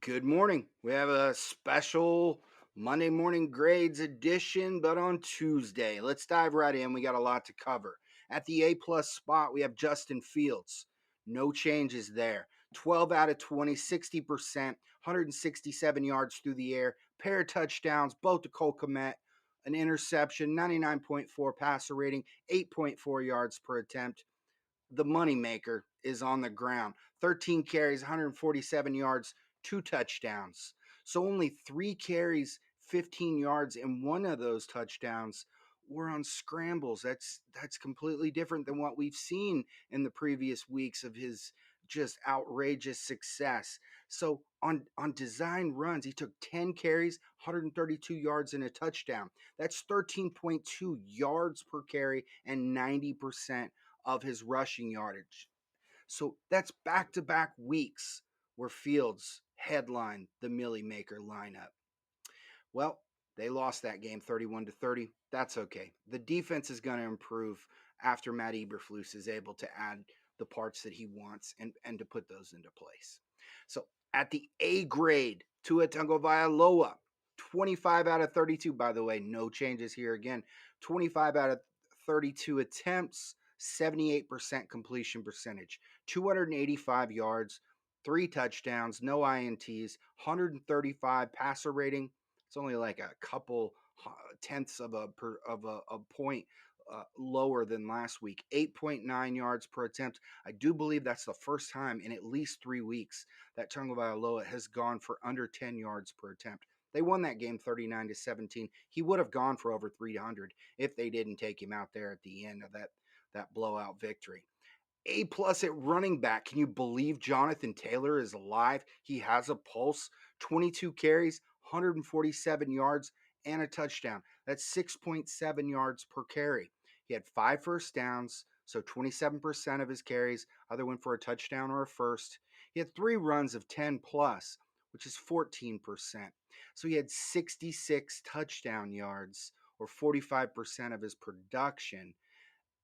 Good morning. We have a special Monday morning grades edition, but on Tuesday. Let's dive right in. We got a lot to cover. At the A plus spot, we have Justin Fields. No changes there. 12 out of 20, 60%, 167 yards through the air, pair of touchdowns, both to Cole Kmet, an interception, 99.4 passer rating, 8.4 yards per attempt. The moneymaker is on the ground. 13 carries, 147 yards, two touchdowns. So only three carries, 15 yards, and one of those touchdowns were on scrambles. That's completely different than what we've seen in the previous weeks of his just outrageous success. So on design runs, he took 10 carries, 132 yards and a touchdown. That's 13.2 yards per carry and 90% of his rushing yardage. So that's back to back weeks where Fields headlined the Millie Maker lineup. Well, they lost that game 31-30. That's okay. The defense is going to improve after Matt Eberflus is able to add the parts that he wants and to put those into place. So at the A grade, Tua Tagovailoa, 25 out of 32. By the way, no changes here again. 25 out of 32 attempts, 78% completion percentage, 285 yards, three touchdowns, no INTs, 135 passer rating. It's only like a couple tenths of a point lower than last week. 8.9 yards per attempt. I do believe that's the first time in at least 3 weeks that Tagovailoa has gone for under 10 yards per attempt. They won that game 39-17. He would have gone for over 300 if they didn't take him out there at the end of that blowout victory. A plus at running back. Can you believe Jonathan Taylor is alive? He has a pulse. 22 carries, 147 yards, and a touchdown. That's 6.7 yards per carry. He had 5 first downs, so 27% of his carries either went for a touchdown or a first. He had 3 runs of 10 plus, which is 14%. So he had 66 touchdown yards, or 45% of his production,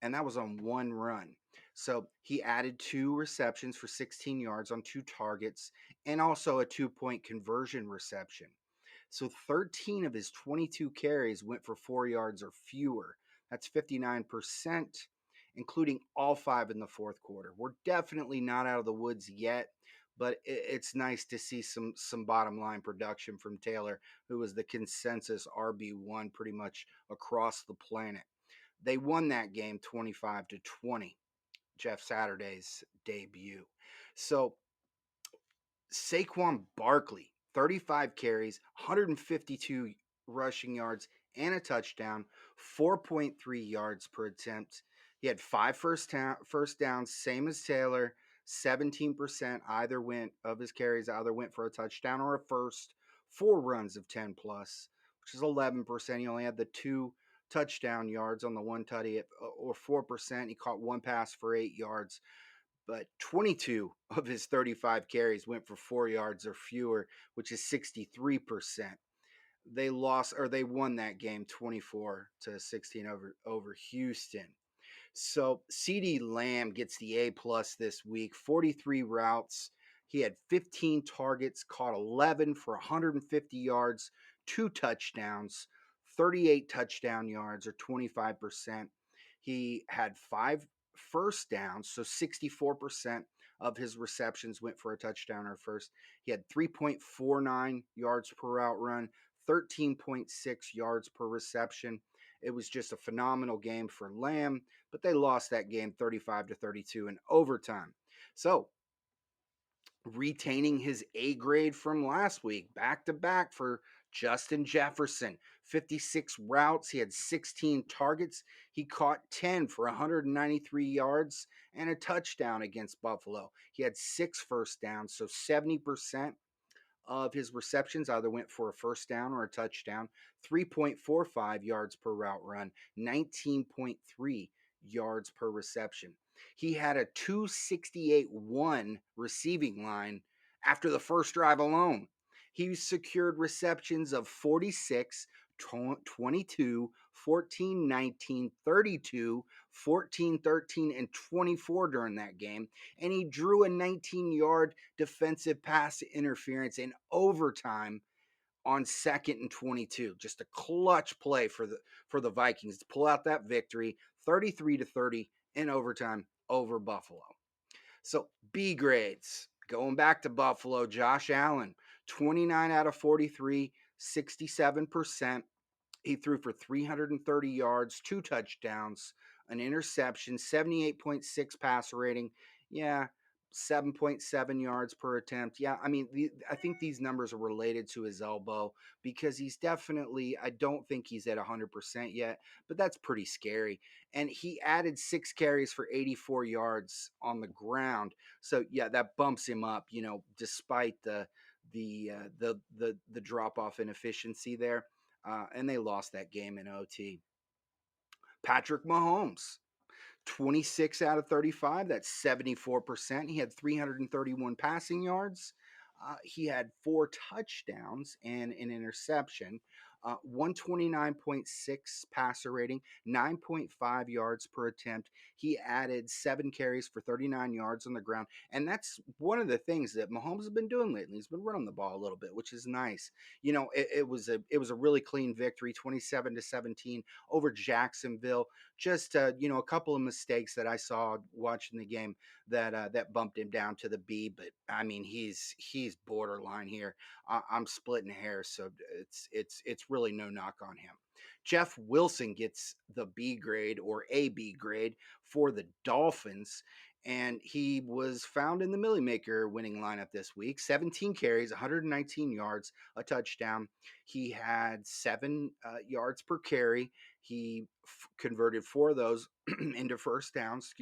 and that was on 1 run. So he added 2 receptions for 16 yards on 2 targets and also a 2 point conversion reception. So 13 of his 22 carries went for 4 yards or fewer. That's 59%, including all 5 in the fourth quarter. We're definitely not out of the woods yet, but it's nice to see some bottom line production from Taylor, who was the consensus RB1 pretty much across the planet. They won that game 25-20, Jeff Saturday's debut. So Saquon Barkley, 35 carries, 152 rushing yards, and a touchdown, 4.3 yards per attempt. He had 5 first downs, same as Taylor. 17% either went of his carries either went for a touchdown or a first. 4 runs of 10 plus, which is 11%. He only had the 2 touchdown yards on the one tutty or 4%. He caught one pass for 8 yards, but 22 of his 35 carries went for 4 yards or fewer, which is 63%. They won that game 24-16 over Houston. So CeeDee Lamb gets the A plus this week, 43 routes. He had 15 targets, caught 11 for 150 yards, 2 touchdowns, 38 touchdown yards or 25%. He had 5 first downs, so 64% of his receptions went for a touchdown or first. He had 3.49 yards per route run, 13.6 yards per reception. It was just a phenomenal game for Lamb, but they lost that game 35-32 in overtime. So, retaining his A grade from last week, back to back for Justin Jefferson. 56 routes, he had 16 targets. He caught 10 for 193 yards and a touchdown against Buffalo. He had 6 first downs, so 70% of his receptions either went for a first down or a touchdown. 3.45 yards per route run, 19.3 yards per reception. He had a 268-1 receiving line after the first drive alone. He secured receptions of 46, 22, 14, 19, 32, 14, 13, and 24 during that game. And he drew a 19-yard defensive pass interference in overtime on 2nd and 22. Just a clutch play for the Vikings to pull out that victory, 33-30 in overtime over Buffalo. So B grades. Going back to Buffalo, Josh Allen, 29 out of 43, 67%. He threw for 330 yards, 2 touchdowns, an interception, 78.6 passer rating. Yeah, 7.7 yards per attempt. Yeah, I mean, I think these numbers are related to his elbow because he's definitely, I don't think he's at 100% yet, but that's pretty scary. And he added 6 carries for 84 yards on the ground. So, yeah, that bumps him up, despite the drop off in efficiency there, and they lost that game in OT. Patrick Mahomes, 26 out of 35. That's 74%. He had 331 passing yards. He had 4 touchdowns and an interception. 129.6 passer rating, 9.5 yards per attempt. He added 7 carries for 39 yards on the ground. And that's one of the things that Mahomes has been doing lately. He's been running the ball a little bit, which is nice. It was a really clean victory, 27-17 over Jacksonville. Just a couple of mistakes that I saw watching the game that bumped him down to the B. But I mean, he's borderline here. I'm splitting hairs, so it's really no knock on him. Jeff Wilson gets the B grade or a B grade for the Dolphins. And he was found in the Millie Maker winning lineup this week. 17 carries, 119 yards, a touchdown. He had 7 yards per carry. He converted 4 of those into first downs,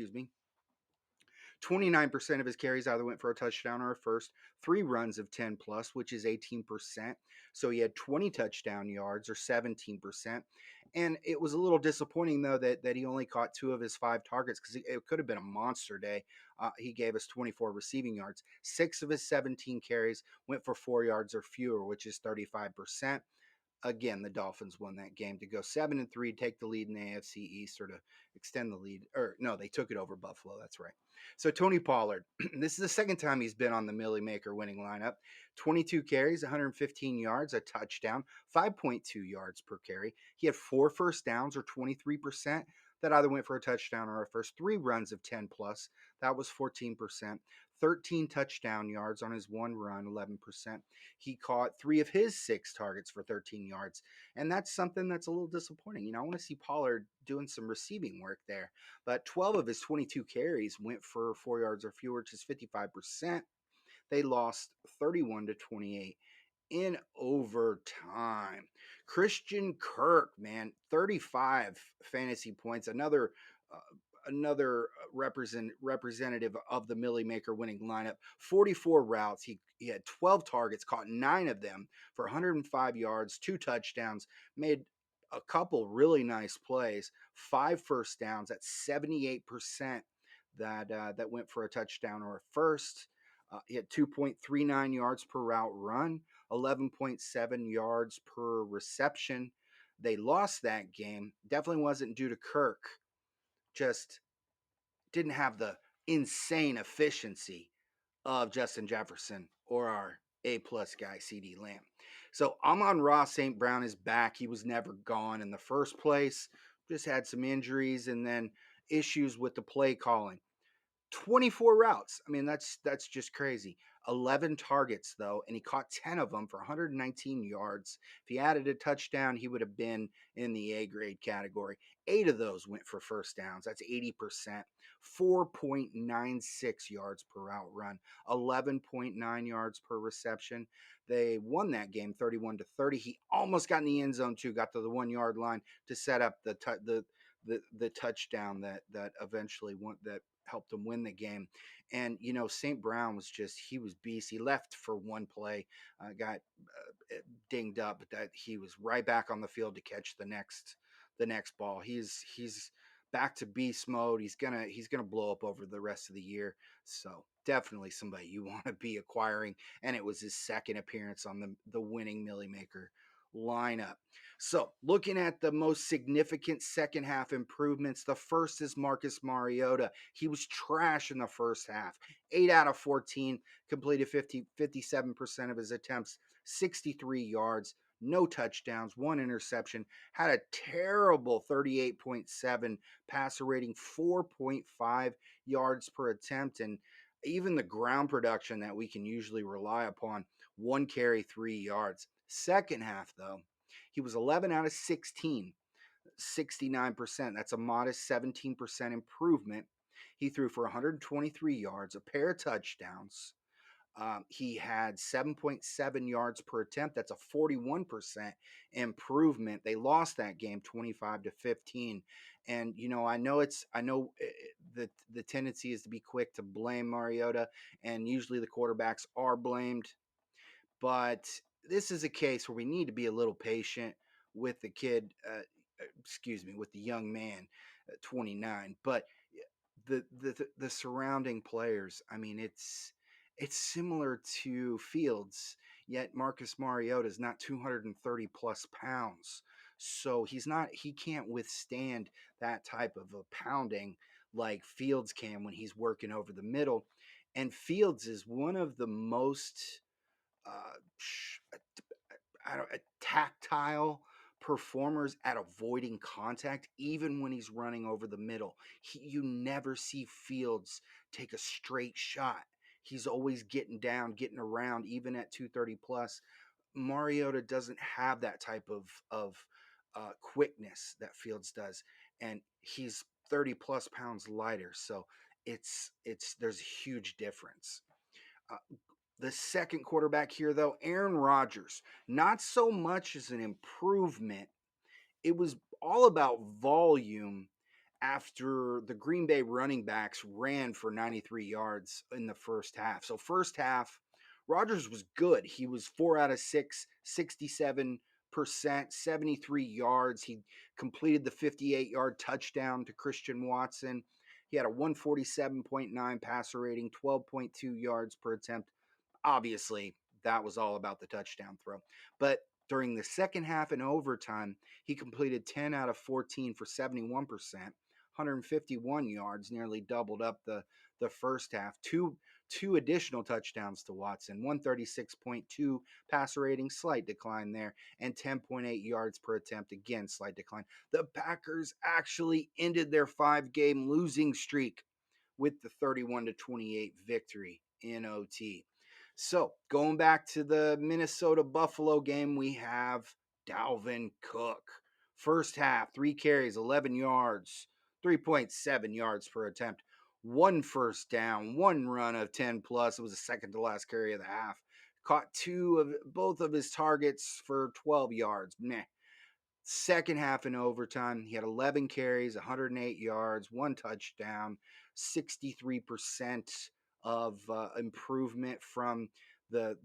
29% of his carries either went for a touchdown or a first, 3 runs of 10 plus, which is 18%. So he had 20 touchdown yards or 17%. And it was a little disappointing, though, that he only caught 2 of his 5 targets because it could have been a monster day. He gave us 24 receiving yards. 6 of his 17 carries went for 4 yards or fewer, which is 35%. Again, the Dolphins won that game to go 7-3, take the lead in the AFC East, or to extend the lead. Or no, they took it over Buffalo. That's right. So Tony Pollard, this is the second time he's been on the Millie Maker winning lineup. 22 carries, 115 yards, a touchdown, 5.2 yards per carry. He had 4 first downs or 23% that either went for a touchdown or a first. 3 runs of 10 plus, that was 14%. 13 touchdown yards on his 1 run, 11%. He caught 3 of his 6 targets for 13 yards. And that's something that's a little disappointing. I want to see Pollard doing some receiving work there. But 12 of his 22 carries went for 4 yards or fewer, which is 55%. They lost 31-28 in overtime. Christian Kirk, man, 35 fantasy points. Another representative of the Millie Maker winning lineup. 44 routes. He had 12 targets, caught 9 of them for 105 yards, 2 touchdowns, made a couple really nice plays, 5 first downs at 78% that went for a touchdown or a first. He had 2.39 yards per route run, 11.7 yards per reception. They lost that game. Definitely wasn't due to Kirk. Just didn't have the insane efficiency of Justin Jefferson or our A plus guy, CD Lamb. So Amon-Ra St. Brown is back. He was never gone in the first place. Just had some injuries and then issues with the play calling. 24 routes. I mean, that's just crazy. 11 targets though, and he caught 10 of them for 119 yards. If he added a touchdown, he would have been in the A grade category. 8 of those went for first downs. That's 80%. 4.96 yards per route run, 11.9 yards per reception. They won that game 31-30. He almost got in the end zone too, got to the 1 yard line to set up the touchdown that eventually won, that helped him win the game. And St. Brown he was beast. He left for one play, got dinged up, but that he was right back on the field to catch the next ball. He's back to beast mode. He's gonna blow up over the rest of the year. So definitely somebody you want to be acquiring. And it was his second appearance on the winning Millie Maker lineup. So, looking at the most significant second half improvements, the first is Marcus Mariota. He was trash in the first half. 8 out of 14, completed 57% of his attempts, 63 yards, no touchdowns, one interception, had a terrible 38.7 passer rating, 4.5 yards per attempt, and even the ground production that we can usually rely upon, one carry, 3 yards. Second half, though, he was 11 out of 16, 69%. That's a modest 17% improvement. He threw for 123 yards, a pair of touchdowns. He had 7.7 yards per attempt. That's a 41% improvement. They lost that game 25-15. And I know the tendency is to be quick to blame Mariota, and usually the quarterbacks are blamed. But this is a case where we need to be a little patient with the kid. Excuse me, with the young man, 29. But the surrounding players, I mean, it's similar to Fields. Yet Marcus Mariota is not 230 plus pounds, so he can't withstand that type of a pounding like Fields can when he's working over the middle. And Fields is one of the most I don't tactile performers at avoiding contact, even when he's running over the middle. You never see Fields take a straight shot. He's always getting down, getting around, even at 230 plus. Mariota doesn't have that type of quickness that Fields does, and he's 30 plus pounds lighter. So there's a huge difference. Uh, the second quarterback here, though, Aaron Rodgers, not so much as an improvement. It was all about volume after the Green Bay running backs ran for 93 yards in the first half. So, first half, Rodgers was good. He was 4 out of 6, 67%, 73 yards. He completed the 58-yard touchdown to Christian Watson. He had a 147.9 passer rating, 12.2 yards per attempt. Obviously, that was all about the touchdown throw. But during the second half and overtime, he completed 10 out of 14 for 71%, 151 yards, nearly doubled up the first half. Two additional touchdowns to Watson, 136.2 passer rating, slight decline there, and 10.8 yards per attempt, again, slight decline. The Packers actually ended their 5-game losing streak with the 31-28 victory in OT. So, going back to the Minnesota Buffalo game, we have Dalvin Cook. First half, 3 carries, 11 yards, 3.7 yards per attempt, one first down, one run of 10 plus. It was the second to last carry of the half. Caught both of his targets for 12 yards. Meh. Second half in overtime, he had 11 carries, 108 yards, one touchdown, 63% of improvement from the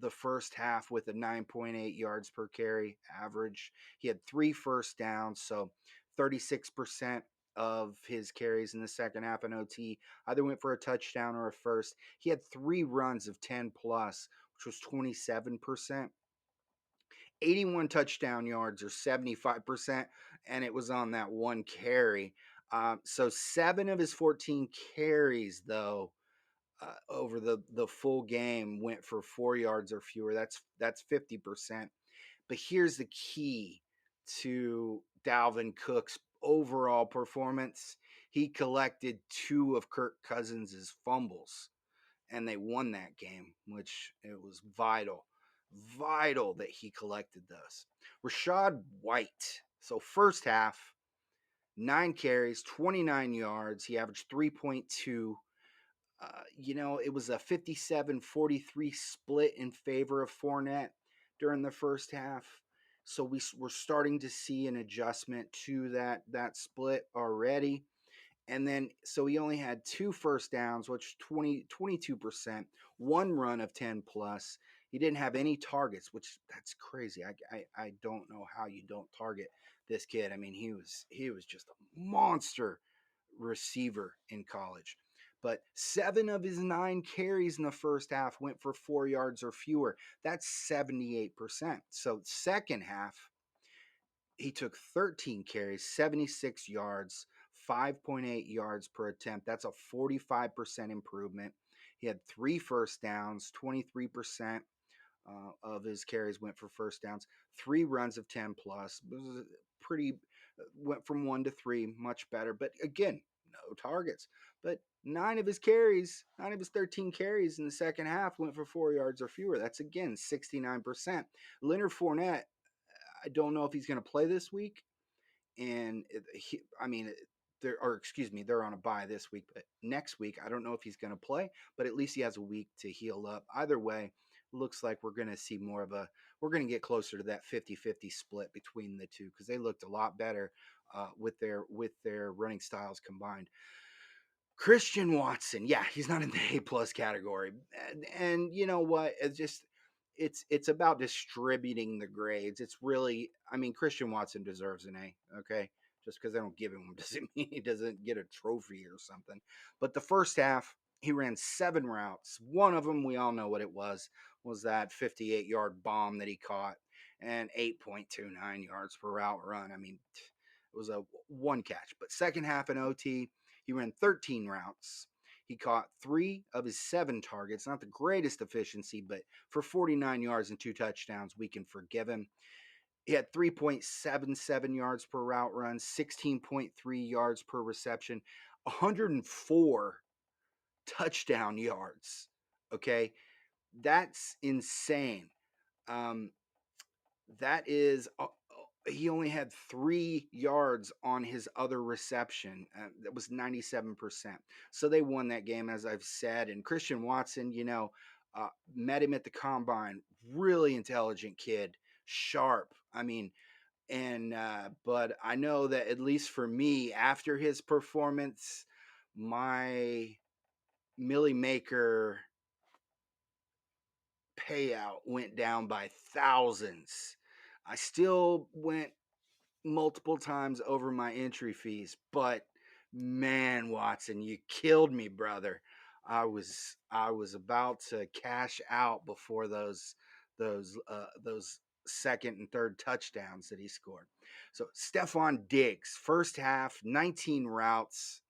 the first half with a 9.8 yards per carry average. He had 3 first downs, so 36% of his carries in the second half in OT either went for a touchdown or a first. He had 3 runs of 10 plus, which was 27%. 81 touchdown yards or 75%, and it was on that one carry. So 7 of his 14 carries, though, over the full game went for 4 yards or fewer. That's 50%. But here's the key to Dalvin Cook's overall performance. He collected 2 of Kirk Cousins' fumbles, and they won that game, which it was vital that he collected those. Rachaad White. So first half, 9 carries, 29 yards. He averaged 3.2. It was a 57-43 split in favor of Fournette during the first half. So we're starting to see an adjustment to that split already. And then, so he only had 2 first downs, which 22%, one run of 10 plus. He didn't have any targets, which that's crazy. I don't know how you don't target this kid. I mean, he was just a monster receiver in college. But 7 of his 9 carries in the first half went for 4 yards or fewer. That's 78%. So, second half, he took 13 carries, 76 yards, 5.8 yards per attempt. That's a 45% improvement. He had 3 first downs, 23% of his carries went for first downs, 3 runs of 10 plus. It was pretty, went from 1 to 3, much better. But again, no targets. But 9 of his 13 carries in the second half went for 4 yards or fewer. That's again 69%. Leonard Fournette, I don't know if he's going to play this week. And I mean, they're on a bye this week, but next week, I don't know if he's going to play, but at least he has a week to heal up. Either way, looks like we're going to see we're going to get closer to that 50-50 split between the two because they looked a lot better with their running styles combined. Christian Watson, yeah, he's not in the A plus category, and you know what? It's about distributing the grades. It's really, I mean, Christian Watson deserves an A. Okay, just because I don't give him one doesn't mean he doesn't get a trophy or something. But the first half, he ran 7 routes. One of them, we all know what it was that 58-yard bomb that he caught, and 8.29 yards per route run. I mean, it was a one catch. But second half in OT, he ran 13 routes. He caught 3 of his 7 targets. Not the greatest efficiency, but for 49 yards and 2 touchdowns, we can forgive him. He had 3.77 yards per route run, 16.3 yards per reception, 104 touchdown yards. Okay. That's insane. Um, that is he only had 3 yards on his other reception. That was 97%. So they won that game, as I've said. And Christian Watson, met him at the combine. Really intelligent kid, sharp. I mean, but I know that at least for me, after his performance, my Millie Maker payout went down by thousands. I still went multiple times over my entry fees, but man, Watson, you killed me, brother. I was about to cash out before those second and third touchdowns that he scored. So Stefon Diggs, first half, 19 routes,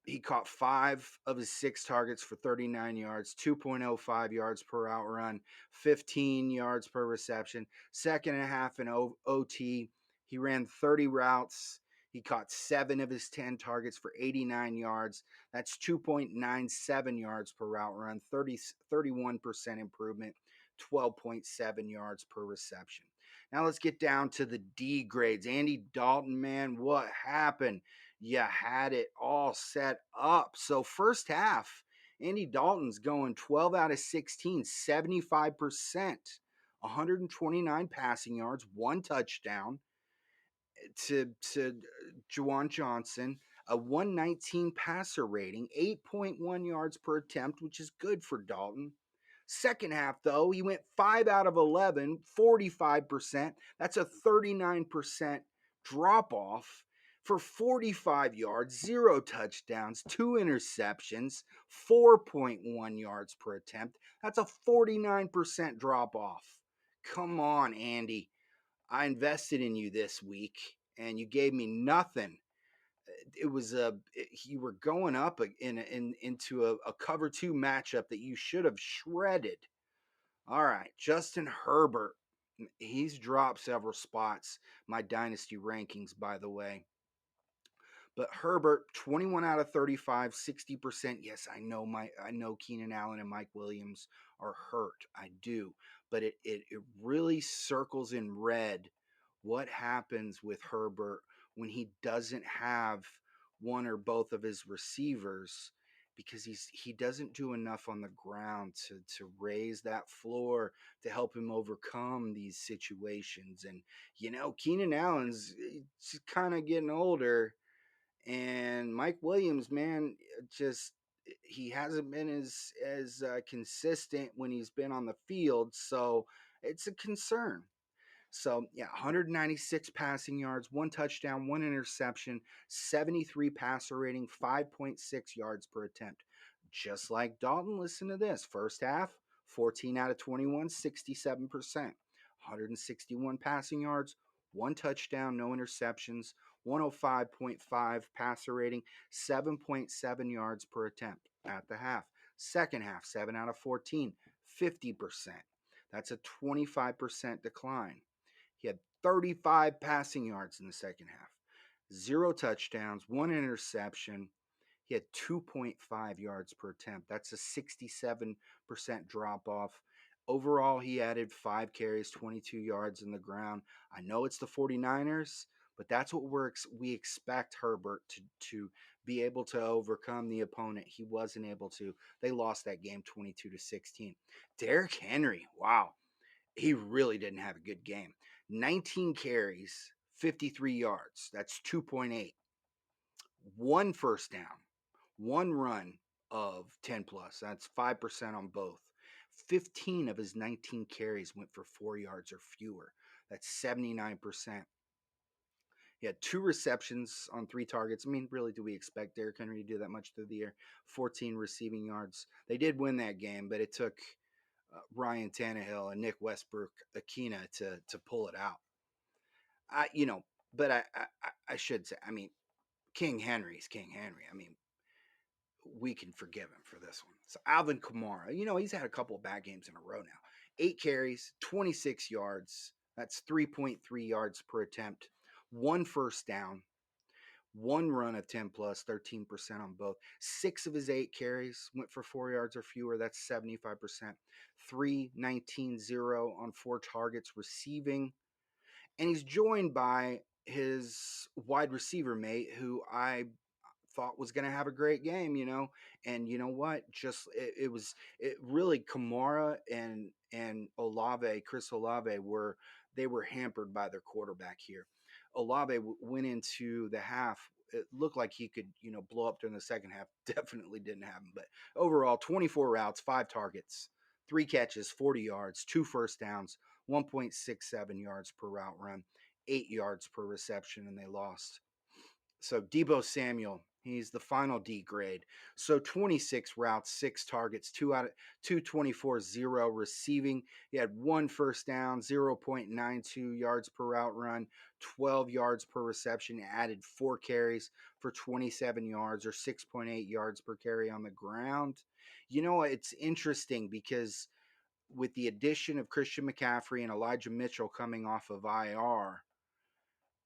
he caught 5 of his 6 targets for 39 yards, 2.05 yards per route run, 15 yards per reception. Second and a half in OT, he ran 30 routes. He caught 7 of his 10 targets for 89 yards. That's 2.97 yards per route run, 31% improvement, 12.7 yards per reception. Now let's get down to the D grades. Andy Dalton, man, what happened? You had it all set up. So, first half, Andy Dalton's going 12 out of 16, 75%, 129 passing yards, 1 touchdown to Juwan Johnson, a 119 passer rating, 8.1 yards per attempt, which is good for Dalton. Second half, though, he went 5 out of 11, 45%. That's a 39% drop off for 45 yards, 0 touchdowns, 2 interceptions, 4.1 yards per attempt. That's a 49% drop off. Come on, Andy. I invested in you this week and you gave me nothing. It was you were going up into a cover 2 matchup that you should have shredded. All right, Justin Herbert. He's dropped several spots. My dynasty rankings, by the way. But Herbert, 21 out of 35, 60%. Yes, I know Keenan Allen and Mike Williams are hurt. I do. But it really circles in red what happens with Herbert when he doesn't have one or both of his receivers because he doesn't do enough on the ground to raise that floor to help him overcome these situations. And Keenan Allen's kind of getting older, and Mike Williams, man, just he hasn't been as consistent when he's been on the field, so it's a concern. So, yeah, 196 passing yards, one touchdown, one interception, 73 passer rating, 5.6 yards per attempt. Just like Dalton, listen to this. First half, 14 out of 21, 67%. 161 passing yards, one touchdown, no interceptions, 105.5 passer rating, 7.7 yards per attempt at the half. Second half, 7 out of 14, 50%. That's a 25% decline. He had 35 passing yards in the second half, zero touchdowns, one interception. He had 2.5 yards per attempt. That's a 67% drop off. Overall, he added 5 carries, 22 yards in the ground. I know it's the 49ers, but that's what we expect Herbert to be able to overcome the opponent. He wasn't able to. They lost that game 22-16. Derrick Henry, wow, he really didn't have a good game. 19 carries, 53 yards. That's 2.8. One first down, one run of 10 plus. That's 5% on both. 15 of his 19 carries went for 4 yards or fewer. That's 79%. He had 2 receptions on 3 targets. I mean, really, do we expect Derrick Henry to do that much through the air? 14 receiving yards. They did win that game, but it took Ryan Tannehill and Nick Westbrook Akina to pull it out. I you know, but I should say, I mean, King Henry's King Henry. I mean, we can forgive him for this one. So Alvin Kamara, he's had a couple of bad games in a row now. 8 carries, 26 yards. That's 3.3 yards per attempt. One first down, one run of 10 plus, 13% on both. 6 of his 8 carries went for 4 yards or fewer. That's 75%. 3-19-0 on 4 targets receiving. And he's joined by his wide receiver mate, who I thought was going to have a great game, and you know what? Just it really Kamara and Olave, Chris Olave were hampered by their quarterback here. Olave went into the half. It looked like he could, blow up during the second half. Definitely didn't happen. But overall, 24 routes, 5 targets, 3 catches, 40 yards, 2 first downs, 1.67 yards per route run, 8 yards per reception, and they lost. So Debo Samuel, he's the final D grade. So 26 routes, 6 targets, 224, 0 receiving. He had 1 first down, 0.92 yards per route run, 12 yards per reception. He added 4 carries for 27 yards or 6.8 yards per carry on the ground. It's interesting because with the addition of Christian McCaffrey and Elijah Mitchell coming off of IR,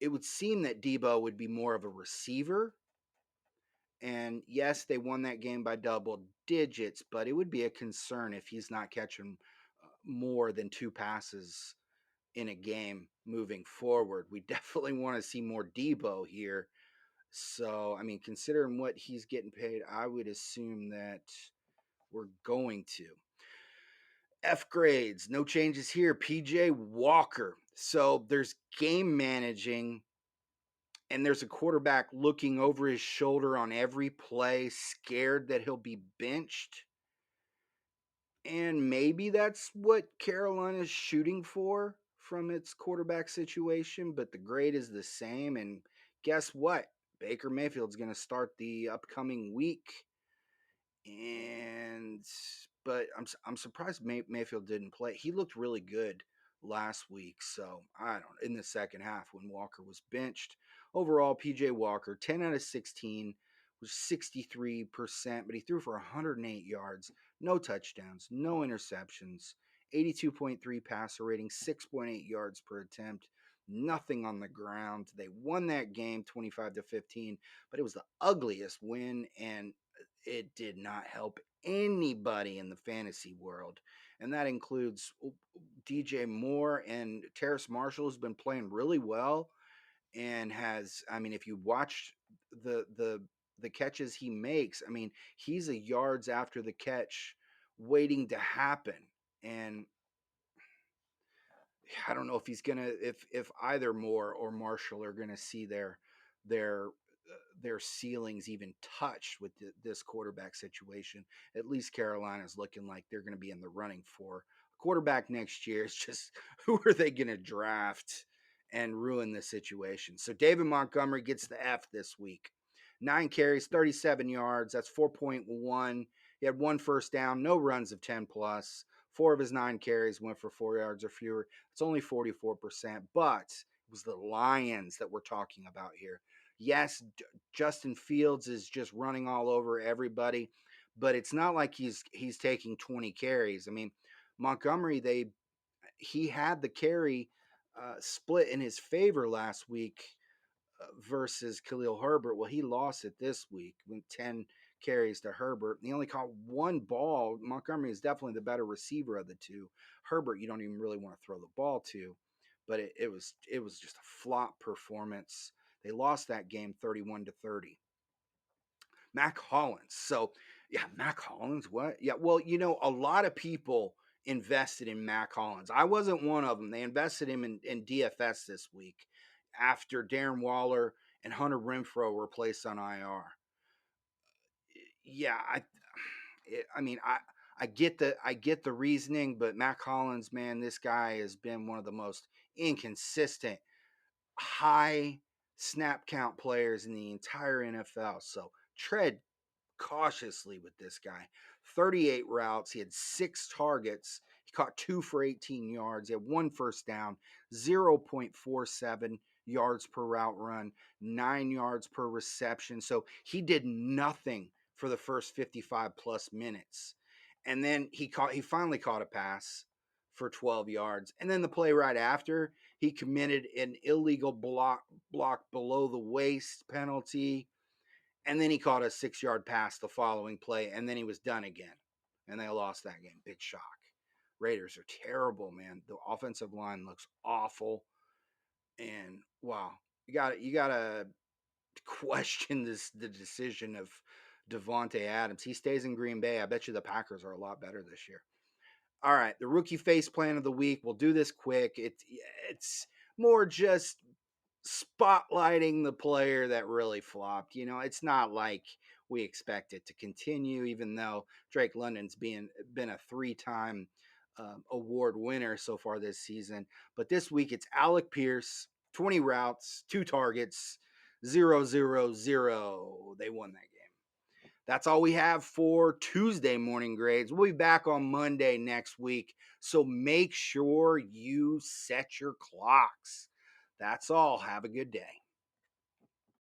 it would seem that Debo would be more of a receiver. And yes, they won that game by double digits, but it would be a concern if he's not catching more than 2 passes in a game moving forward. We definitely want to see more Debo here. So, I mean, considering what he's getting paid, I would assume that we're going to. F grades, no changes here. PJ Walker. So there's game managing, and there's a quarterback looking over his shoulder on every play, scared that he'll be benched. And maybe that's what Carolina's shooting for from its quarterback situation, but the grade is the same. And guess what? Baker Mayfield's going to start the upcoming week. And but I'm surprised Mayfield didn't play. He looked really good last week, so I don't in the second half when Walker was benched. Overall, PJ Walker 10 out of 16 was 63%, but he threw for 108 yards, no touchdowns, no interceptions, 82.3 passer rating, 6.8 yards per attempt. Nothing on the ground. They won that game 25-15, but it was the ugliest win, and it did not help anybody in the fantasy world. And that includes DJ Moore, and Terrace Marshall has been playing really well and has, I mean, if you watch the catches he makes, I mean, he's a yards after the catch waiting to happen. And I don't know if he's gonna if either Moore or Marshall are gonna see their their ceilings even touched with this quarterback situation. At least Carolina's looking like they're going to be in the running for a quarterback next year. It's just who are they going to draft and ruin the situation? So David Montgomery gets the F this week. 9 carries, 37 yards. That's 4.1. He had one first down, no runs of 10 plus. 4 of his 9 carries went for 4 yards or fewer. It's only 44%, but it was the Lions that we're talking about here. Yes, Justin Fields is just running all over everybody, but it's not like he's taking 20 carries. I mean, Montgomery, he had the carry split in his favor last week versus Khalil Herbert. Well, he lost it this week with 10 carries to Herbert. He only caught one ball. Montgomery is definitely the better receiver of the two. Herbert, you don't even really want to throw the ball to, but it was just a flop performance. They lost that game 31-30. Mac Hollins. So, yeah, Mac Hollins, what? Yeah, well, a lot of people invested in Mac Hollins. I wasn't one of them. They invested him in DFS this week after Darren Waller and Hunter Renfrow were placed on IR. Yeah, I mean, I get the reasoning, but Mac Hollins, man, this guy has been one of the most inconsistent, high snap count players in the entire NFL. So tread cautiously with this guy. 38 routes. He had 6 targets. He caught 2 for 18 yards. He had one first down, 0.47 yards per route run, 9 yards per reception. So he did nothing for the first 55 plus minutes. And then he finally caught a pass for 12 yards. And then the play right after, he committed an illegal block below the waist penalty, and then he caught a 6 yard pass the following play, and then he was done again. And they lost that game. Big shock. Raiders are terrible, man. The offensive line looks awful. And wow, you gotta question the decision of Devontae Adams. He stays in Green Bay. I bet you the Packers are a lot better this year. All right, the rookie face plan of the week. We'll do this quick. It's more just spotlighting the player that really flopped. It's not like we expect it to continue, even though Drake London's been a 3-time award winner so far this season. But this week it's Alec Pierce, 20 routes, 2 targets, 0-0-0. They won that game. That's all we have for Tuesday morning grades. We'll be back on Monday next week. So make sure you set your clocks. That's all. Have a good day.